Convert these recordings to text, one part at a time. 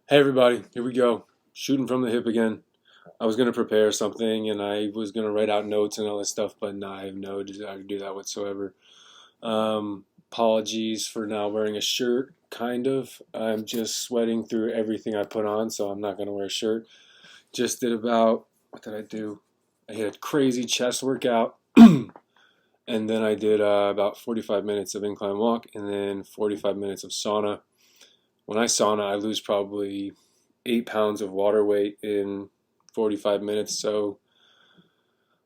Hey everybody, here we go. Shooting from the hip again. I was going to prepare something and I was going to write out notes and all this stuff, but nah, I have no desire to do that whatsoever. Apologies for not wearing a shirt, kind of. I'm just sweating through everything I put on, so I'm not going to wear a shirt. Just did about, what did I do? I hit a crazy chest workout, and then I did about 45 minutes of incline walk, and then 45 minutes of sauna. When I sauna, I lose probably 8 pounds of water weight in 45 minutes. So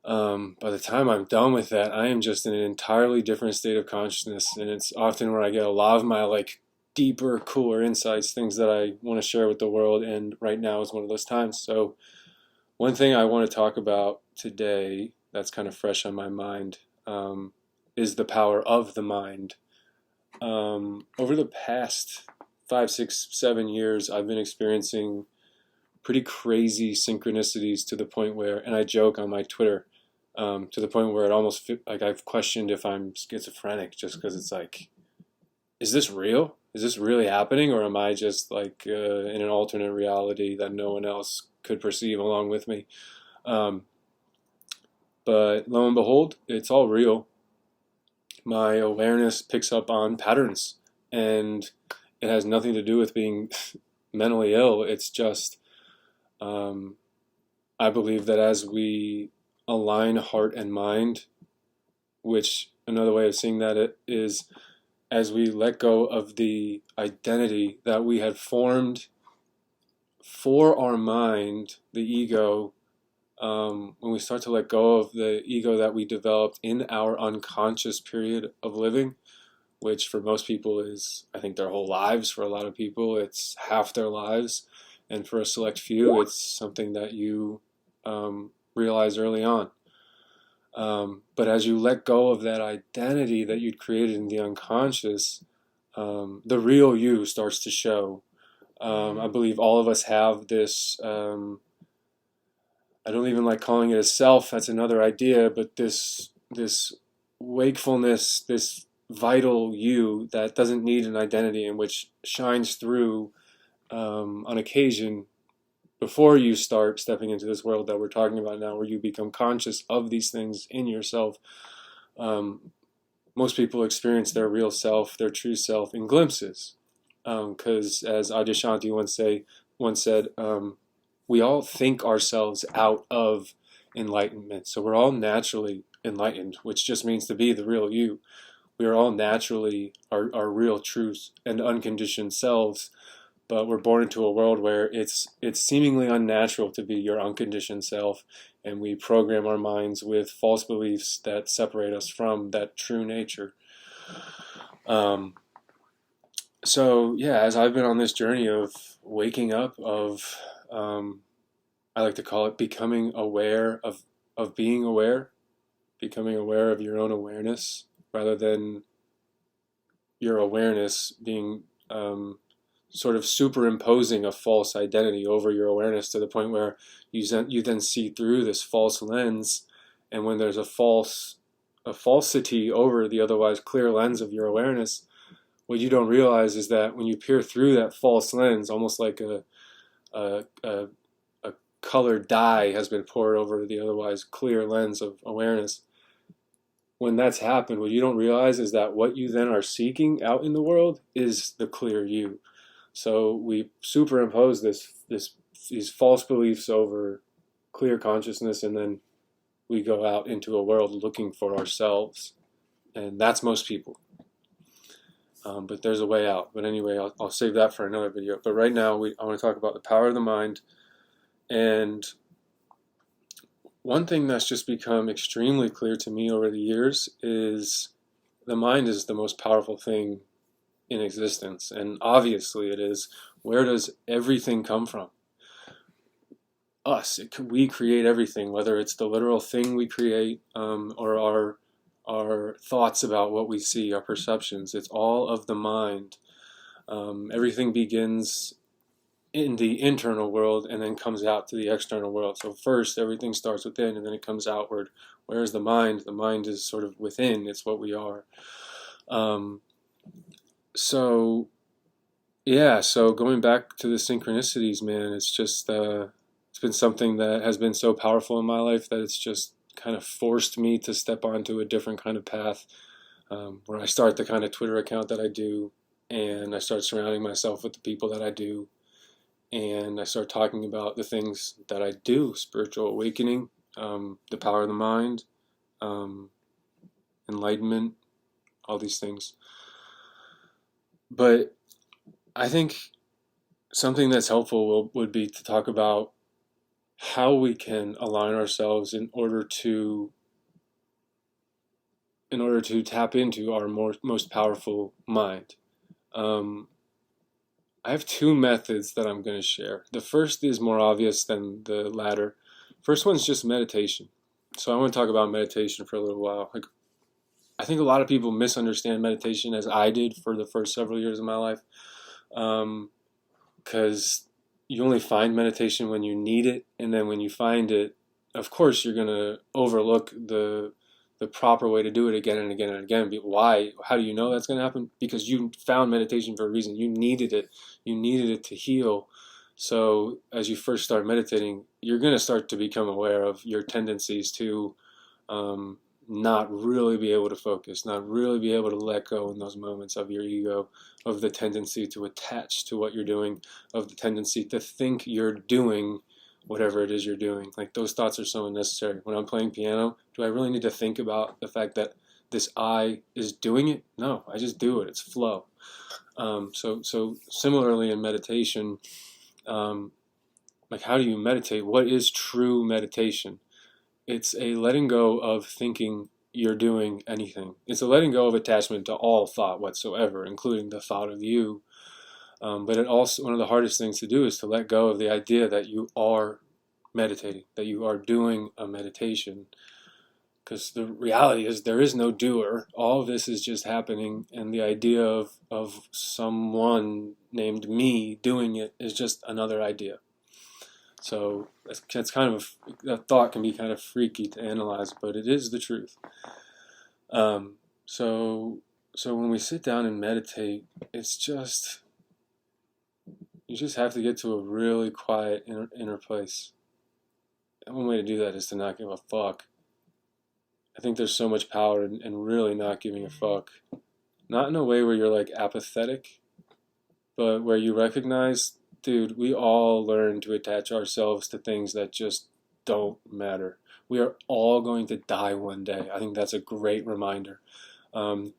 by the time I'm done with that, I am just in an entirely different state of consciousness. And it's often where I get a lot of my deeper, cooler insights, things that I want to share with the world. And right now is one of those times. So one thing I want to talk about today that's kind of fresh on my mind is the power of the mind. Over the past 5, 6, 7 years, I've been experiencing pretty crazy synchronicities to the point where, and I joke on my Twitter, to the point where it almost like I've questioned if I'm schizophrenic, just because it's like, is this real? Is this really happening, or am I just in an alternate reality that no one else could perceive along with me? But lo and behold, it's all real. My awareness picks up on patterns, and it has nothing to do with being mentally ill. It's just, I believe that as we align heart and mind, which another way of seeing that is as we let go of the identity that we had formed for our mind, the ego, when we start to let go of the ego that we developed in our unconscious period of living, which for most people is, I think, their whole lives. For a lot of people, it's half their lives. And for a select few, it's something that you realize early on. But as you let go of that identity that you'd created in the unconscious, the real you starts to show. I believe all of us have this, I don't even like calling it a self, that's another idea, but this wakefulness, this vital you that doesn't need an identity and which shines through on occasion before you start stepping into this world that we're talking about now, where you become conscious of these things in yourself. Most people experience their real self, their true self, in glimpses. Because as Adyashanti once said, we all think ourselves out of enlightenment. So we're all naturally enlightened, which just means to be the real you. We are all naturally our real truth and unconditioned selves, but we're born into a world where it's seemingly unnatural to be your unconditioned self, and we program our minds with false beliefs that separate us from that true nature. So yeah, as I've been on this journey of waking up, of I like to call it becoming aware of being aware, becoming aware of your own awareness, rather than your awareness being sort of superimposing a false identity over your awareness to the point where you then see through this false lens, and when there's a falsity over the otherwise clear lens of your awareness, what you don't realize is that when you peer through that false lens, almost like a colored dye has been poured over the otherwise clear lens of awareness. When that's happened, what you don't realize is that what you then are seeking out in the world is the clear you. So we superimpose these false beliefs over clear consciousness, and then we go out into a world looking for ourselves, and that's most people. But there's a way out. But anyway, I'll save that for another video. But right now, I want to talk about the power of the mind. And one thing that's just become extremely clear to me over the years is the mind is the most powerful thing in existence. And obviously it is. Where does everything come from? Us. We create everything, whether it's the literal thing we create or our thoughts about what we see, our perceptions. It's all of the mind. Everything begins in the internal world and then comes out to the external world. So first everything starts within and then it comes outward. Whereas the mind is sort of within. It's what we are. So Yeah, so going back to the synchronicities, man, it's been something that has been so powerful in my life that it's just kind of forced me to step onto a different kind of path, where I start the kind of Twitter account that I do, and I start surrounding myself with the people that I do, and I start talking about the things that I do: spiritual awakening, the power of the mind, um, enlightenment, all these things. But I think something that's helpful would be to talk about how we can align ourselves in order to tap into our most powerful mind. Um, I have two methods that I'm going to share. The first is more obvious than the latter. First one's just meditation. So I want to talk about meditation for a little while. Like, I think a lot of people misunderstand meditation, as I did for the first several years of my life, because you only find meditation when you need it, and then when you find it, of course you're gonna overlook the proper way to do it again and again and again. But why? How do you know that's gonna happen? Because you found meditation for a reason. You needed it. You needed it to heal. So as you first start meditating, you're gonna start to become aware of your tendencies to um, not really be able to focus, not really be able to let go in those moments of your ego, of the tendency to attach to what you're doing, of the tendency to think you're doing whatever it is you're doing. Like, those thoughts are so unnecessary. When I'm playing piano, do I really need to think about the fact that this I is doing it? No, I just do it. It's flow. So similarly in meditation, um, like, how do you meditate? What is true meditation? It's a letting go of thinking you're doing anything. It's a letting go of attachment to all thought whatsoever, including the thought of you. But it also, one of the hardest things to do is to let go of the idea that you are meditating, that you are doing a meditation. Because the reality is there is no doer. All of this is just happening, and the idea of someone named me doing it is just another idea. So it's kind of, that thought can be kind of freaky to analyze, but it is the truth. Um, so so when we sit down and meditate, it's just, you just have to get to a really quiet inner place. And one way to do that is to not give a fuck. I think there's so much power in really not giving a fuck. Not in a way where you're like apathetic, but where you recognize, dude, we all learn to attach ourselves to things that just don't matter. We are all going to die one day. I think that's a great reminder.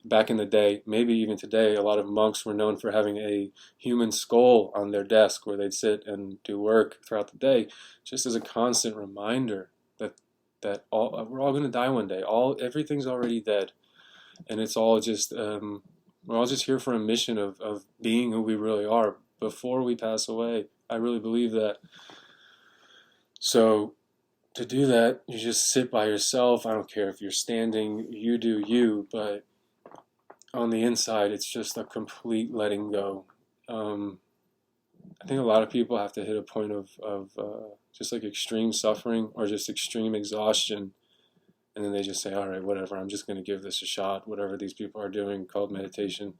Back in the day, maybe even today, a lot of monks were known for having a human skull on their desk where they'd sit and do work throughout the day, just as a constant reminder that we're all going to die one day. Everything's already dead, and it's all just we're all just here for a mission of being who we really are before we pass away. I really believe that. So to do that, you just sit by yourself. I don't care if you're standing, you do you, but on the inside, it's just a complete letting go. Um, I think a lot of people have to hit a point of just like extreme suffering or just extreme exhaustion, and then they just say, all right, whatever, I'm just going to give this a shot, whatever these people are doing called meditation.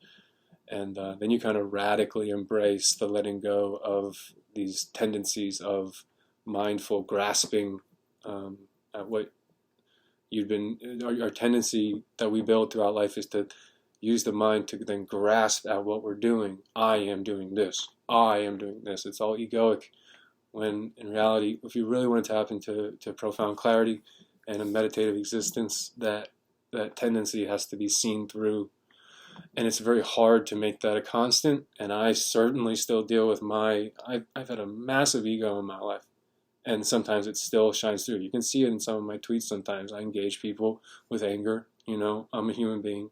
And then you kind of radically embrace the letting go of these tendencies of mindful grasping at what you've been. Our tendency that we build throughout life is to use the mind to then grasp at what we're doing. I am doing this. I am doing this. It's all egoic. When in reality, if you really want to tap into profound clarity and a meditative existence, that tendency has to be seen through. And it's very hard to make that a constant. And I certainly still deal with I've had a massive ego in my life. And sometimes it still shines through. You can see it in some of my tweets sometimes. I engage people with anger. I'm a human being.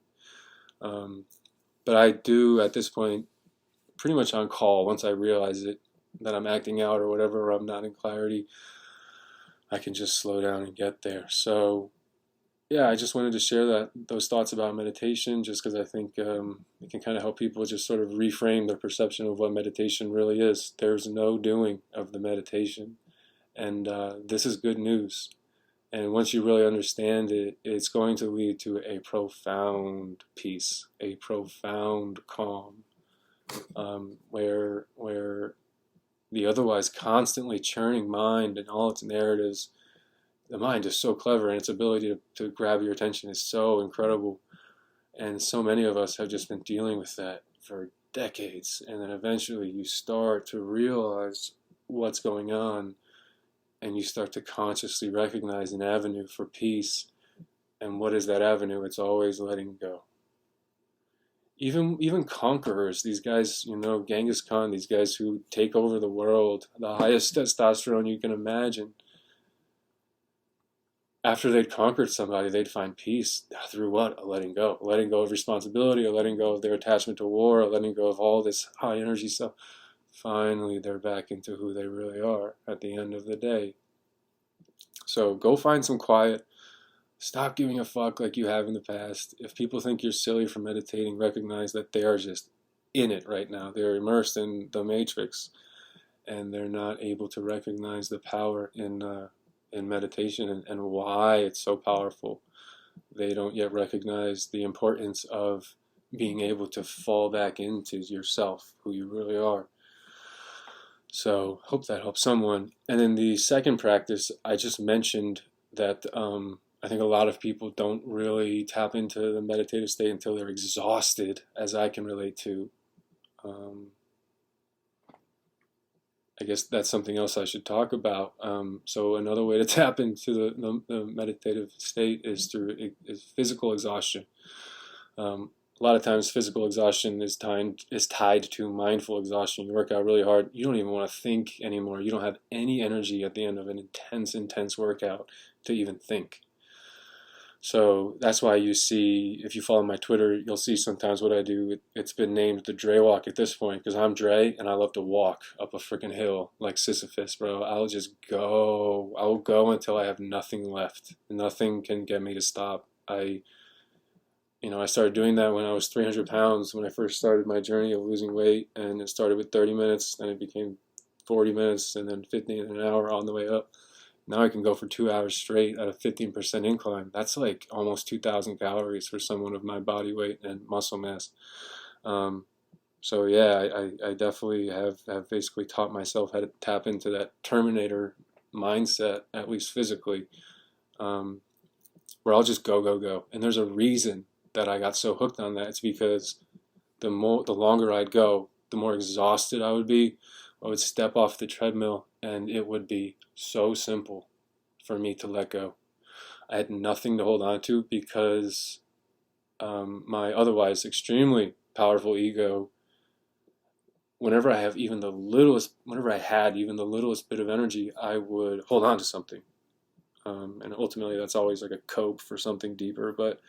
Um, but I do, at this point, pretty much on call, once I realize it, that I'm acting out or whatever, or I'm not in clarity, I can just slow down and get there. So yeah, I just wanted to share those thoughts about meditation, just because I think it can kind of help people just sort of reframe their perception of what meditation really is. There's no doing of the meditation, and this is good news. And once you really understand it, it's going to lead to a profound peace, a profound calm, where the otherwise constantly churning mind and all its narratives, the mind is so clever, and its ability to grab your attention is so incredible. And so many of us have just been dealing with that for decades. And then eventually you start to realize what's going on, and you start to consciously recognize an avenue for peace. And what is that avenue? It's always letting go. Even conquerors, these guys, Genghis Khan, these guys who take over the world, the highest testosterone you can imagine, after they'd conquered somebody, they'd find peace through what? A letting go. A letting go of responsibility, a letting go of their attachment to war, a letting go of all this high energy stuff. Finally, they're back into who they really are at the end of the day. So go find some quiet. Stop giving a fuck like you have in the past. If people think you're silly for meditating, recognize that they are just in it right now. They're immersed in the matrix, and they're not able to recognize the power in meditation and why it's so powerful. They don't yet recognize the importance of being able to fall back into yourself, who you really are. So hope that helps someone. And then the second practice, I just mentioned that I think a lot of people don't really tap into the meditative state until they're exhausted, as I can relate to. I guess that's something else I should talk about. So another way to tap into the meditative state is through physical exhaustion. A lot of times physical exhaustion is tied to mindful exhaustion. You work out really hard, you don't even want to think anymore. You don't have any energy at the end of an intense workout to even think. So that's why you see, if you follow my Twitter, you'll see sometimes what I do. It's been named the Dre Walk at this point, because I'm Dre and I love to walk up a freaking hill like Sisyphus, bro. I'll just go. I'll go until I have nothing left. Nothing can get me to stop. I started doing that when I was 300 pounds, when I first started my journey of losing weight, and it started with 30 minutes, then it became 40 minutes, and then 15 an hour on the way up. Now I can go for 2 hours straight at a 15% incline. That's like almost 2,000 calories for someone of my body weight and muscle mass. So yeah, I definitely have basically taught myself how to tap into that Terminator mindset, at least physically, where I'll just go. And there's a reason that I got so hooked on that. It's because the longer I'd go, the more exhausted I would be. I would step off the treadmill, and it would be so simple for me to let go. I had nothing to hold on to, because my otherwise extremely powerful ego, whenever I had even the littlest bit of energy, I would hold on to something. And ultimately that's always like a cope for something deeper, but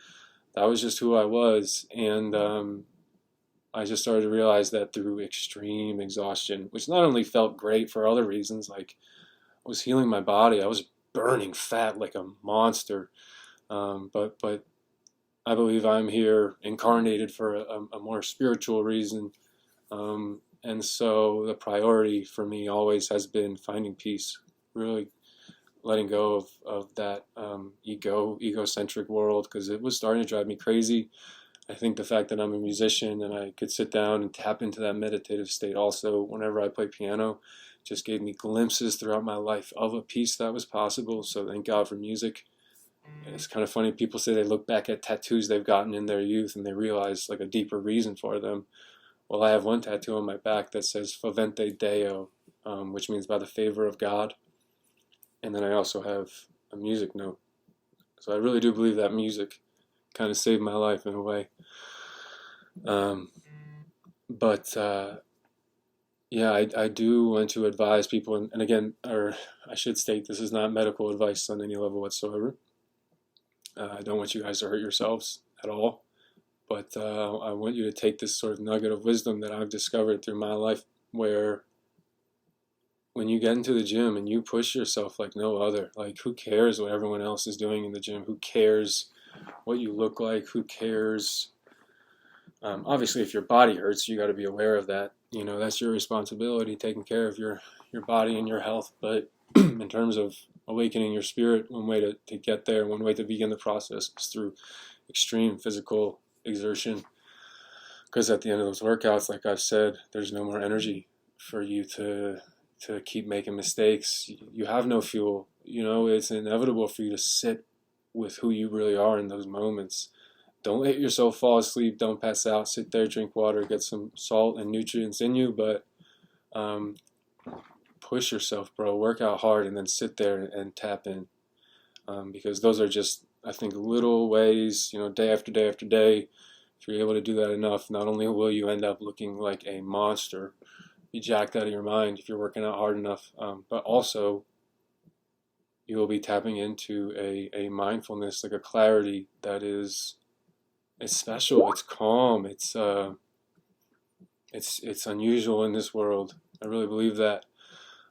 that was just who I was. And I just started to realize that through extreme exhaustion, which not only felt great for other reasons, like I was healing my body, I was burning fat like a monster, but I believe I'm here incarnated for a more spiritual reason, and so the priority for me always has been finding peace, really letting go of that egocentric world, because it was starting to drive me crazy. I think the fact that I'm a musician and I could sit down and tap into that meditative state also whenever I play piano just gave me glimpses throughout my life of a peace that was possible. So thank God for music. And it's kind of funny, people say they look back at tattoos they've gotten in their youth and they realize like a deeper reason for them. Well, I have one tattoo on my back that says Favente Deo, which means by the favor of God. And then I also have a music note. So I really do believe that music kind of saved my life in a way. Yeah, I do want to advise people, and again, or I should state, this is not medical advice on any level whatsoever. I don't want you guys to hurt yourselves at all, but I want you to take this sort of nugget of wisdom that I've discovered through my life, where when you get into the gym and you push yourself like no other, like who cares what everyone else is doing in the gym? Who cares what you look like? Who cares? Obviously, if your body hurts, you got to be aware of that. That's your responsibility, taking care of your body and your health. But in terms of awakening your spirit, one way to get there, one way to begin the process is through extreme physical exertion, Because at the end of those workouts, like I've said, there's no more energy for you to keep making mistakes. You have no fuel. It's inevitable for you to sit with who you really are in those moments. Don't let yourself fall asleep. Don't pass out. Sit there, drink water, get some salt and nutrients in you, but um, push yourself, bro. Work out hard and then sit there and tap in. Because those are just, I think, little ways, day after day after day. If you're able to do that enough, not only will you end up looking like a monster, be jacked out of your mind if you're working out hard enough, but also you will be tapping into a mindfulness, like a clarity that is, it's special, it's calm, it's unusual in this world. I really believe that.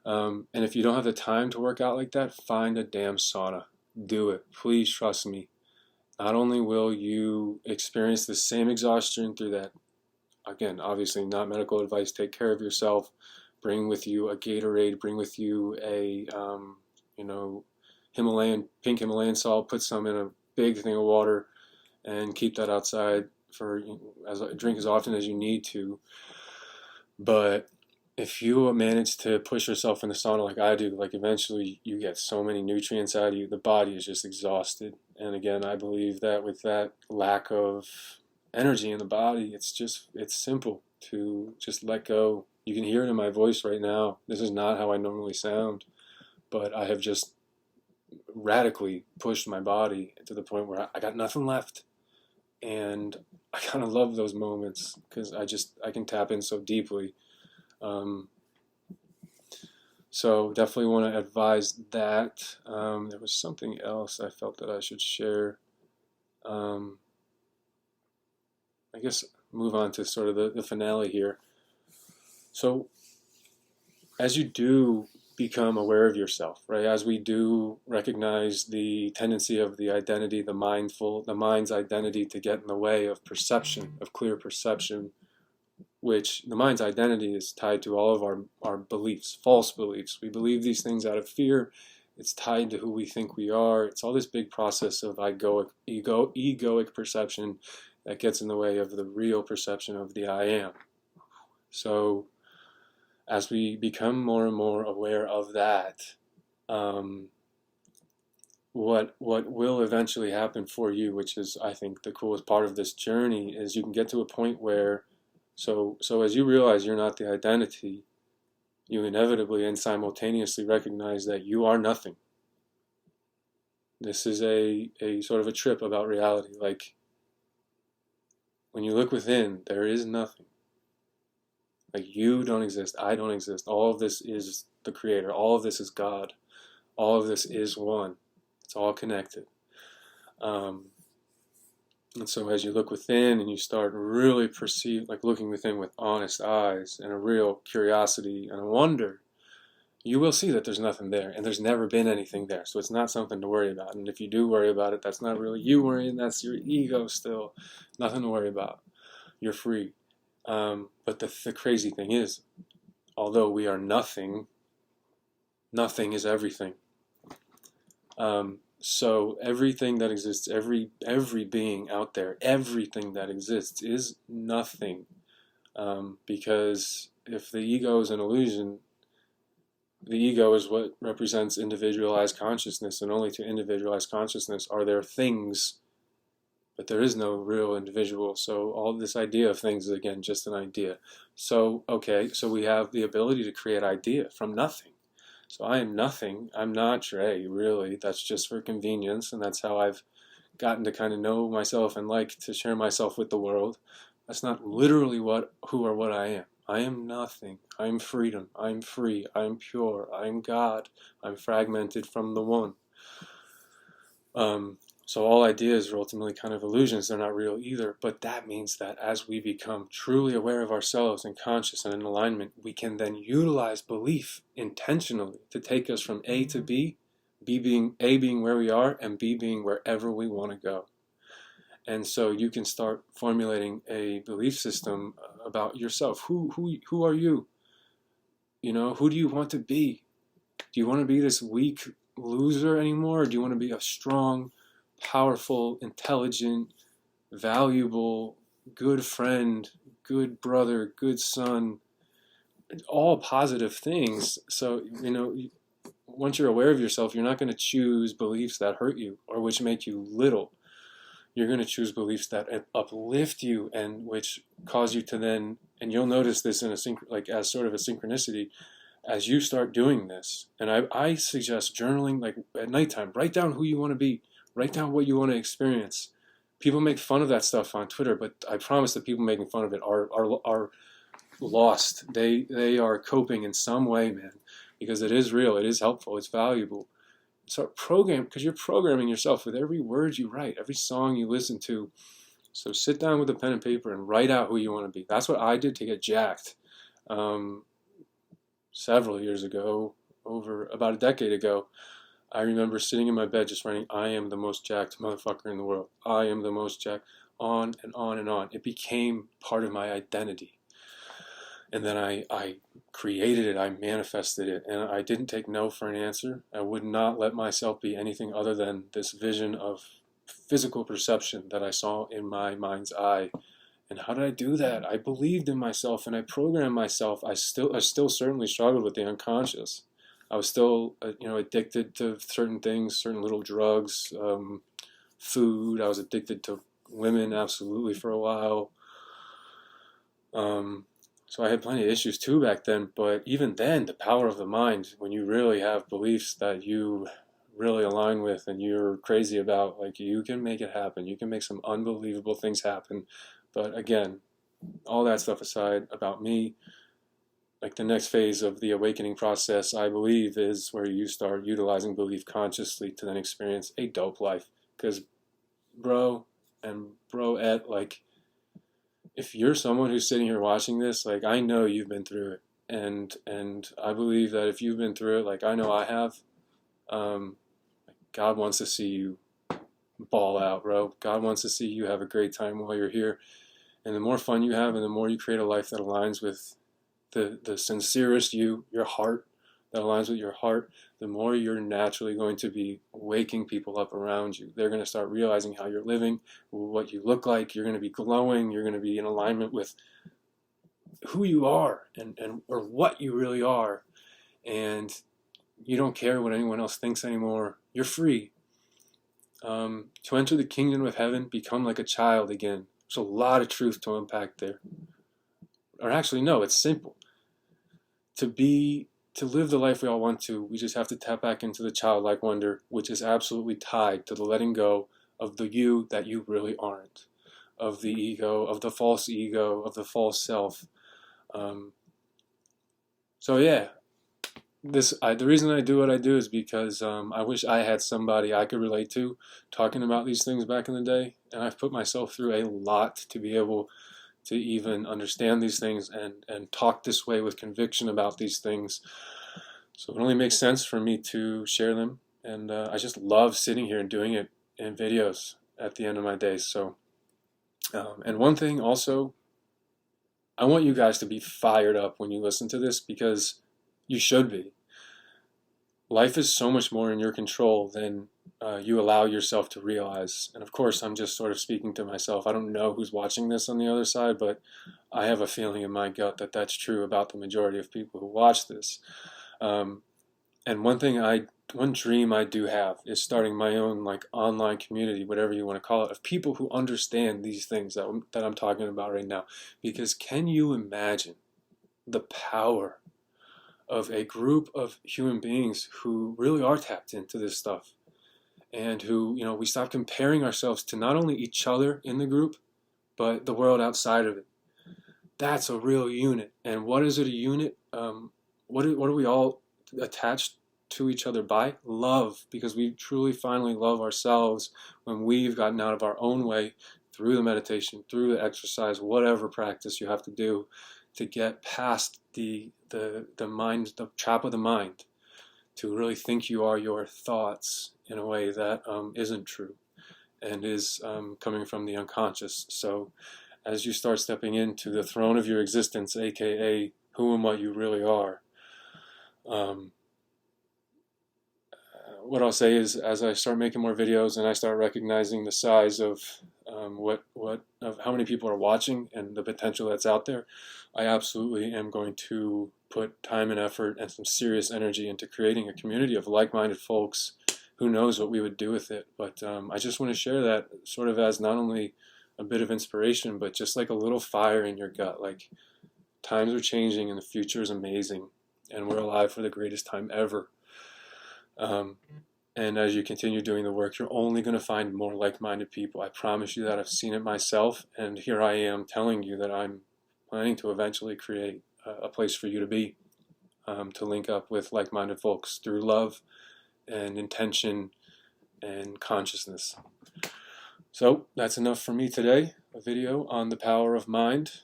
And if you don't have the time to work out like that, find a damn sauna. Do it. Please trust me. Not only will you experience the same exhaustion through that, again, obviously not medical advice, take care of yourself, bring with you a Gatorade, bring with you a, pink Himalayan salt, put some in a big thing of water and keep that outside for, drink as often as you need to. But if you manage to push yourself in the sauna like I do, like eventually you get so many nutrients out of you, the body is just exhausted. And again, I believe that with that lack of energy in the body, it's simple to just let go. You can hear it in my voice right now. This is not how I normally sound, but I have just radically pushed my body to the point where I got nothing left. And I kind of love those moments because I can tap in so deeply. So definitely want to advise that. There was something else I felt that I should share. I guess move on to sort of the finale here. So as you do become aware of yourself, right? As we do recognize the tendency of the identity, the mind's identity to get in the way of perception, of clear perception, which the mind's identity is tied to all of our beliefs, false beliefs. We believe these things out of fear. It's tied to who we think we are. It's all this big process of egoic perception that gets in the way of the real perception of the I am. So as we become more and more aware of that, what will eventually happen for you, which is, I think, the coolest part of this journey, is you can get to a point where So as you realize you're not the identity, you inevitably and simultaneously recognize that you are nothing. This is a sort of a trip about reality. Like, when you look within, there is nothing. Like, you don't exist, I don't exist. All of this is the Creator. All of this is God. All of this is one. It's all connected. And so as you look within and you start really looking within with honest eyes and a real curiosity and a wonder, you will see that there's nothing there and there's never been anything there. So it's not something to worry about. And if you do worry about it, that's not really you worrying, that's your ego still. Nothing to worry about. You're free. But the crazy thing is, although we are nothing, nothing is everything. So everything that exists, every being out there, everything that exists is nothing. Because if the ego is an illusion, the ego is what represents individualized consciousness, and only to individualized consciousness are there things, but there is no real individual. So all this idea of things is, again, just an idea. So, okay, so we have the ability to create idea from nothing. So I am nothing. I'm not Trey, really. That's just for convenience, and that's how I've gotten to kind of know myself and like to share myself with the world. That's not literally who or what I am. I am nothing. I am freedom. I am free. I am pure. I am God. I'm fragmented from the one. So all ideas are ultimately kind of illusions. They're not real either. But that means that as we become truly aware of ourselves and conscious and in alignment, we can then utilize belief intentionally to take us from A to B, A being where we are, and B being wherever we want to go. And so you can start formulating a belief system about yourself. Who are you? Who do you want to be? Do you want to be this weak loser anymore? Or do you want to be a strong, powerful, intelligent, valuable, good friend, good brother, good son, all positive things. So, once you're aware of yourself, you're not going to choose beliefs that hurt you or which make you little. You're going to choose beliefs that uplift you and which cause you to then, and you'll notice this in like as sort of a synchronicity as you start doing this. And I suggest journaling, like at nighttime. Write down who you want to be. Write down what you want to experience. People make fun of that stuff on Twitter, but I promise the people making fun of it are lost. They are coping in some way, man, because it is real, it is helpful, it's valuable. Start programming, because you're programming yourself with every word you write, every song you listen to. So sit down with a pen and paper and write out who you want to be. That's what I did to get jacked. Several years ago, over about a decade ago, I remember sitting in my bed just writing, I am the most jacked motherfucker in the world. I am the most jacked, on and on and on. It became part of my identity. And then I created it, I manifested it, and I didn't take no for an answer. I would not let myself be anything other than this vision of physical perception that I saw in my mind's eye. And how did I do that? I believed in myself and I programmed myself. I still certainly struggled with the unconscious. I was still, addicted to certain things, certain little drugs, food. I was addicted to women, absolutely, for a while. So I had plenty of issues too back then, but even then, the power of the mind, when you really have beliefs that you really align with and you're crazy about, like, you can make it happen. You can make some unbelievable things happen. But again, all that stuff aside, about me, like the next phase of the awakening process, I believe, is where you start utilizing belief consciously to then experience a dope life. Because bro and broette, like, if you're someone who's sitting here watching this, like, I know you've been through it, and I believe that if you've been through it, like I know I have, God wants to see you ball out, bro. God wants to see you have a great time while you're here, and the more fun you have, and the more you create a life that aligns with the sincerest you, your heart, that aligns with your heart, the more you're naturally going to be waking people up around you. They're going to start realizing how you're living, what you look like. You're going to be glowing. You're going to be in alignment with who you are and or what you really are. And you don't care what anyone else thinks anymore. You're free. To enter the kingdom of heaven, become like a child again. There's a lot of truth to unpack there. Or actually, no, it's simple. To live the life we all want to, we just have to tap back into the childlike wonder, which is absolutely tied to the letting go of the you that you really aren't, of the ego, of the false self. So yeah, the reason I do what I do is because I wish I had somebody I could relate to talking about these things back in the day, and I've put myself through a lot to be able to even understand these things and talk this way with conviction about these things. So it only makes sense for me to share them. And I just love sitting here and doing it in videos at the end of my days. So, and one thing also, I want you guys to be fired up when you listen to this, because you should be. Life is so much more in your control than you allow yourself to realize. And of course, I'm just sort of speaking to myself. I don't know who's watching this on the other side, but I have a feeling in my gut that that's true about the majority of people who watch this. And one dream I do have is starting my own, like, online community, whatever you want to call it, of people who understand these things that I'm talking about right now. Because can you imagine the power of a group of human beings who really are tapped into this stuff, and who, we stop comparing ourselves to not only each other in the group, but the world outside of it? That's a real unit. And what is it a unit? What are we all attached to each other by? Love, because we truly finally love ourselves when we've gotten out of our own way through the meditation, through the exercise, whatever practice you have to do to get past the mind, the trap of the mind, to really think you are your thoughts in a way that isn't true and is coming from the unconscious. So as you start stepping into the throne of your existence, aka who and what you really are, what I'll say is, as I start making more videos and I start recognizing the size of of how many people are watching and the potential that's out there, I absolutely am going to put time and effort and some serious energy into creating a community of like-minded folks. Who knows what we would do with it? But I just want to share that sort of as not only a bit of inspiration, but just like a little fire in your gut. Like, times are changing and the future is amazing, and we're alive for the greatest time ever. Um, and as you continue doing the work, you're only going to find more like-minded people. I promise you that. I've seen it myself, and here I am telling you that I'm planning to eventually create a place for you to be, to link up with like-minded folks through love and intention and consciousness. So that's enough for me today, a video on the power of mind.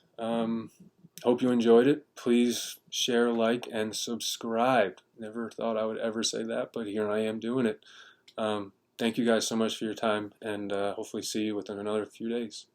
Hope you enjoyed it. Please share, like, and subscribe. Never thought I would ever say that, but here I am doing it. Thank you guys so much for your time, and hopefully see you within another few days.